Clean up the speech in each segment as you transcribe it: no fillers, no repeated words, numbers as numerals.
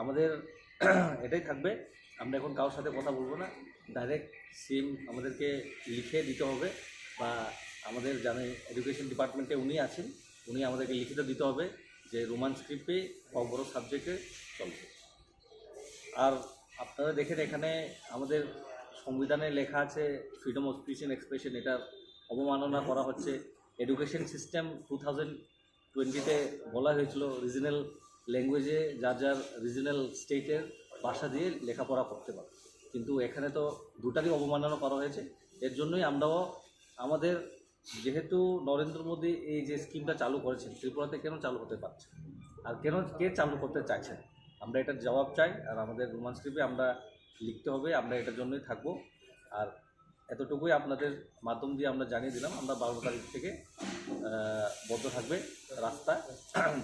আমাদের এটাই থাকবে, আমরা এখন কারোর সাথে কথা বলবো না, ডাইরেক্ট সিম আমাদেরকে লিখে দিতে হবে, বা আমাদের জানে এডুকেশন ডিপার্টমেন্টে উনি আছেন, উনি আমাদেরকে লিখিত দিতে হবে যে রোমান স্ক্রিপ্টে বড় সাবজেক্টে চলবে। আর আপনারা দেখেন এখানে আমাদের সংবিধানে লেখা আছে freedom of speech and expression, এটার অবমাননা করা হচ্ছে। এডুকেশন সিস্টেম 2020-তে বলা হয়েছিল রিজনাল ল্যাঙ্গুয়েজে যার যার রিজনাল স্টেটের ভাষা দিয়ে লেখাপড়া করতে পারে, কিন্তু এখানে তো দুটারই অবমাননা করা হয়েছে। এর জন্যই আমরাও আমাদের, যেহেতু নরেন্দ্র মোদী এই যে স্কিমটা চালু করেছেন, ত্রিপুরাতে কেন চালু হতে পারছে আর কে চালু করতে চাইছেন, আমরা এটার জবাব চাই। আর আমাদের রোমান স্ক্রিপ্টে আমরা লিখতে হবে, আমরা এটার জন্যই থাকবো। আর এতটুকুই আপনাদের মাধ্যম দিয়ে আমরা জানিয়ে দিলাম, আমরা 12 তারিখ থেকে বন্ধ থাকবে রাস্তা,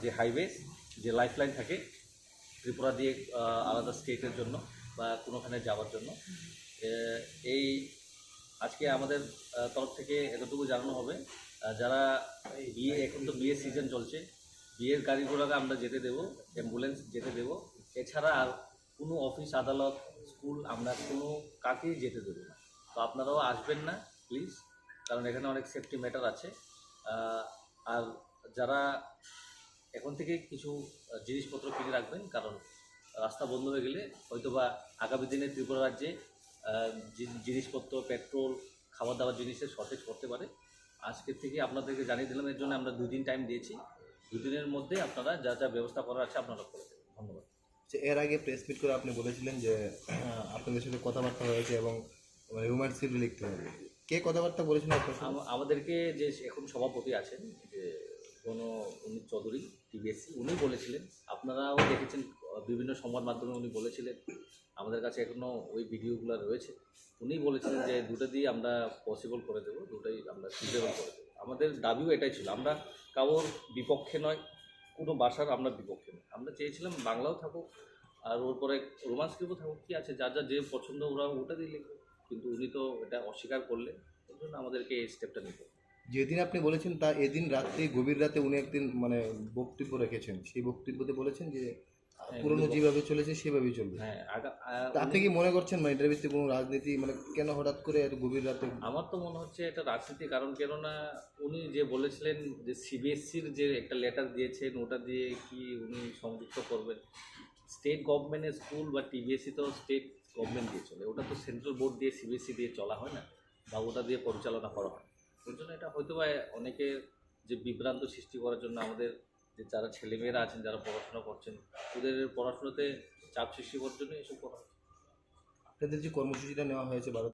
যে হাইওয়ে, যে লাইফলাইন থাকে ত্রিপুরা দিয়ে আলাদা স্টেটের জন্য বা কোনোখানে যাওয়ার জন্য। এই আজকে আমাদের তরফ থেকে এতটুকু জানানো হবে, যারা বিয়ে, এখন তো বিয়ের সিজন চলছে, বিয়ের গাড়ি ঘোড়াকে আমরা যেতে দেবো, অ্যাম্বুলেন্স যেতে দেবো, এছাড়া আর কোনো অফিস আদালত স্কুল আমরা কোনো কাকেই যেতে দেবো না। তো আপনারাও আসবেন না প্লিজ, কারণ এখানে অনেক সেফটি ম্যাটার আছে। আর যারা এখন থেকে কিছু জিনিসপত্র কিনে রাখবেন, কারণ রাস্তা বন্ধ হয়ে গেলে হয়তোবা আগামী দিনে ত্রিপুরা রাজ্যে জিনিসপত্র, পেট্রোল, খাবার দাবার জিনিসের শর্টেজ করতে পারে। আজকের থেকে আপনাদেরকে জানিয়ে দিলাম, এর জন্য আমরা 2 দিন টাইম দিয়েছি। 2 দিনের মধ্যে আপনারা যা যা ব্যবস্থা করার আছে আপনারা করে দেবেন। ধন্যবাদ। এর আগে প্রেস মিট করে আপনি বলেছিলেন যে আপনাদের সাথে কথাবার্তা হয়েছে এবং রোমান স্ক্রিপ্ট লিখতে হবে। কে কথাবার্তা বলেছিলেন আপনার সাথে? আমাদেরকে যে এখন সভাপতি আছেন, যে উনি চৌধুরী টিবিএসসি, উনি বলেছিলেন, আপনারাও দেখেছেন বিভিন্ন সংবাদ মাধ্যমে উনি বলেছিলেন, আমাদের কাছে এখনও ওই ভিডিওগুলো রয়েছে। উনি বলেছিলেন যে দুটো দিয়ে আমরা পসিবল করে দেবো, দুটোই আমরা ফিজিবল করে দেবো। আমাদের দাবিও এটাই ছিল, আমরা কারোর বিপক্ষে নয়, কোনো ভাষার আমরা বিপক্ষে নয়। আমরা চেয়েছিলাম বাংলাও থাকুক আর ওর পরে রোমান স্ক্রিপ্টও থাকুক, কী আছে, যার যার যে পছন্দ ওরা ওটা দিয়ে লিখবে, কিন্তু উনি তো এটা অস্বীকার করলেন, এই জন্য আমাদেরকে এই স্টেপটা নিতে হবে। যেদিন আপনি বলেছেন তা এদিন রাত্রে, গভীর রাতে উনি একদিন বক্তব্য রেখেছেন, সেই বক্তব্যতে বলেছেন যে পুরনো যেভাবে চলেছে সেভাবেই চলবে। হ্যাঁ, তা আপনি কি মনে করছেন এটার ভিত্তিতে কোনো রাজনীতি, কেন হঠাৎ করে এত গভীর রাতে? আমার তো মনে হচ্ছে এটা রাজনীতি, কারণ কেননা উনি যে বলেছিলেন যে সিবিএসসির যে একটা লেটার দিয়েছেন, ওটা দিয়ে কি উনি সংযুক্ত করবেন। স্টেট গভর্নমেন্টের স্কুল বা টিবিএসসি তো স্টেট গভর্নমেন্ট দিয়ে চলে, ওটা তো সেন্ট্রাল বোর্ড দিয়ে সিবিএসসি দিয়ে চলা হয় না, বা ওটা দিয়ে পরিচালনা করা হয়। ওই জন্য এটা হয়তো বা অনেকের যে বিভ্রান্ত সৃষ্টি করার জন্য, আমাদের যে যারা ছেলেমেয়েরা আছেন, যারা পড়াশোনা করছেন, ওদের পড়াশোনাতে চাপ সৃষ্টি করার জন্য এসব করা হয়। আপনাদের যে কর্মসূচিটা নেওয়া হয়েছে 12